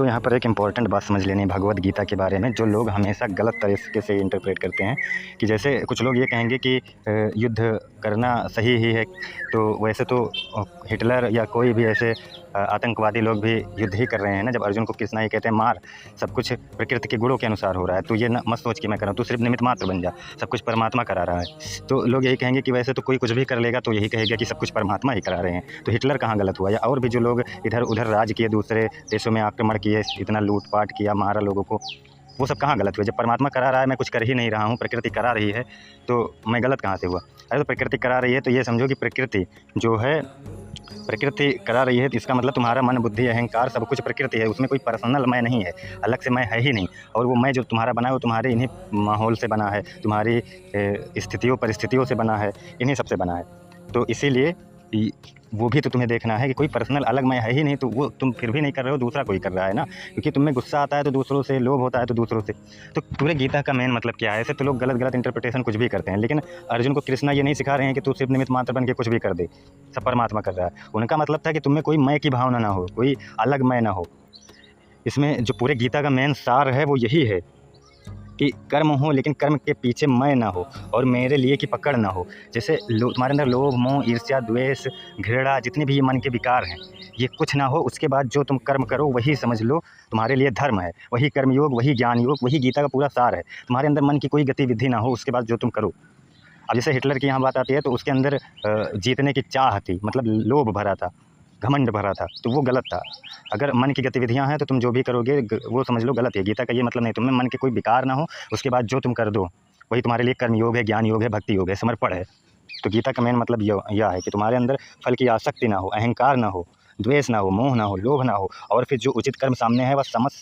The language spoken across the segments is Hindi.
तो यहाँ पर एक इम्पॉर्टेंट बात समझ लेनी है भगवद गीता के बारे में, जो लोग हमेशा गलत तरीके से इंटरप्रेट करते हैं कि जैसे कुछ लोग ये कहेंगे कि युद्ध करना सही ही है। तो वैसे तो हिटलर या कोई भी ऐसे आतंकवादी लोग भी युद्ध ही कर रहे हैं ना। जब अर्जुन को कृष्णा ये कहते हैं मार, सब कुछ प्रकृति के गुणों के अनुसार हो रहा है, तो ये मत सोच कि मैं कर रहा हूँ, तू सिर्फ निमित्त मात्र बन जा, सब कुछ परमात्मा करा रहा है। तो लोग यही कहेंगे कि वैसे तो कोई कुछ भी कर लेगा तो यही कहेगा कि सब कुछ परमात्मा ही करा रहे हैं, तो हिटलर कहाँ गलत हुआ। या और भी जो लोग इधर उधर राज किए, दूसरे देशों में आक्रमण किए, इतना लूटपाट किया, मारा लोगों को, वो सब कहाँ गलत हुए। जब परमात्मा करा रहा है, मैं कुछ कर ही नहीं रहा हूँ, प्रकृति करा रही है, तो मैं गलत कहाँ से हुआ। अरे तो प्रकृति करा रही है तो ये समझो कि प्रकृति जो है, प्रकृति करा रही है तो इसका मतलब तुम्हारा मन बुद्धि अहंकार सब कुछ प्रकृति है, उसमें कोई पर्सनल मैं नहीं है, अलग से मैं है ही नहीं। और वो मैं जो तुम्हारा बना है वो तुम्हारे इन्हीं माहौल से बना है, तुम्हारी स्थितियों परिस्थितियों से बना है, इन्हीं सब से बना है। तो इसीलिए वो भी तो तुम्हें देखना है कि कोई पर्सनल अलग मैं है ही नहीं, तो वो तुम फिर भी नहीं कर रहे हो, दूसरा कोई कर रहा है ना। क्योंकि तुम्हें गुस्सा आता है तो दूसरों से, लोभ होता है तो दूसरों से। तो पूरे गीता का मेन मतलब क्या है। ऐसे तो लोग गलत गलत इंटरप्रिटेशन कुछ भी करते हैं, लेकिन अर्जुन को कृष्णा ये नहीं सिखा रहे हैं कि तू सिर्फ निमित्त मात्र बन के कुछ भी कर दे, सब परमात्मा कर रहा है। उनका मतलब था कि तुम्हें कोई मैं की भावना ना हो, कोई अलग मैं ना हो। इसमें जो पूरे गीता का मेन सार है वो यही है कि कर्म हो, लेकिन कर्म के पीछे मैं ना हो और मेरे लिए की पकड़ ना हो। जैसे तुम्हारे अंदर लोभ मोह ईर्ष्या द्वेष घृणा जितने भी ये मन के विकार हैं, ये कुछ ना हो। उसके बाद जो तुम कर्म करो वही समझ लो तुम्हारे लिए धर्म है, वही कर्मयोग, वही ज्ञान योग, वही गीता का पूरा सार है। तुम्हारे अंदर मन की कोई गतिविधि ना हो, उसके बाद जो तुम करो। अब जैसे हिटलर की यहाँ बात आती है तो उसके अंदर जीतने की चाह थी, मतलब लोभ भरा था, घमंड भरा था, तो वो गलत था। अगर मन की गतिविधियाँ हैं तो तुम जो भी करोगे वो समझ लो गलत है। गीता का ये मतलब नहीं, तुम्हें मन के कोई विकार ना हो, उसके बाद जो तुम कर दो वही तुम्हारे लिए कर्म योग है, ज्ञान योग है, भक्ति योग है, समर्पण है। तो गीता का मेन मतलब यह है कि तुम्हारे अंदर फल की आसक्ति ना हो, अहंकार ना हो, द्वेष ना हो, मोह ना हो, लोभ ना हो, और फिर जो उचित कर्म सामने है वह समझ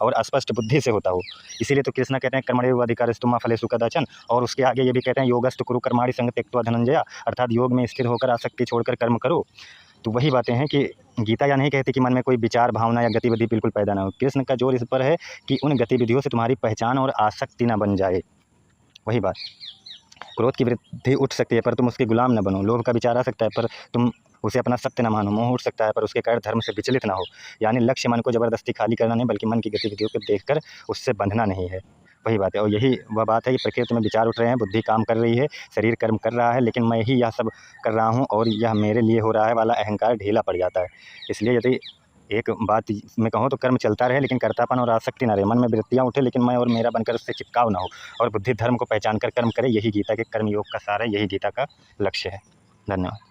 और स्पष्ट बुद्धि से होता हो। इसीलिए तो कृष्ण कहते हैं कर्मण्येव अधिकारस्तु मा फलेषु कदाचन, और उसके आगे ये भी कहते हैं योगस्तु कुरु कर्माणि संग त्यक्त्वा धनंजया, अर्थात योग में स्थिर होकर आसक्ति छोड़कर कर्म करो। तो वही बातें हैं कि गीता या नहीं कहती कि मन में कोई विचार भावना या गतिविधि बिल्कुल पैदा ना हो। कृष्ण का जोर इस पर है कि उन गतिविधियों से तुम्हारी पहचान और आसक्ति ना बन जाए। वही बात, क्रोध की वृद्धि उठ सकती है पर तुम उसके गुलाम न बनो, लोभ का विचार आ सकता है पर तुम उसे अपना सत्य न मानो, मोह उठ सकता है पर उसके कारण धर्म से विचलित ना हो। यानी लक्ष्य मन को ज़बरदस्ती खाली करना नहीं, बल्कि मन की गतिविधियों को देखकर उससे बंधना नहीं है। वही बात है, और यही वह बात है कि प्रकृति में विचार उठ रहे हैं, बुद्धि काम कर रही है, शरीर कर्म कर रहा है, लेकिन मैं ही यह सब कर रहा हूँ और यह मेरे लिए हो रहा है वाला अहंकार ढीला पड़ जाता है। इसलिए यदि एक बात में कहूँ तो कर्म चलता रहे लेकिन कर्तापन और आसक्ति ना रहे, मन में वृत्तियाँ उठे लेकिन मैं और मेरा बनकर उससे चिपकाव ना हो, और बुद्धि धर्म को पहचान कर कर्म करे। यही गीता के कर्म योग का सार है, यही गीता का लक्ष्य है। धन्यवाद।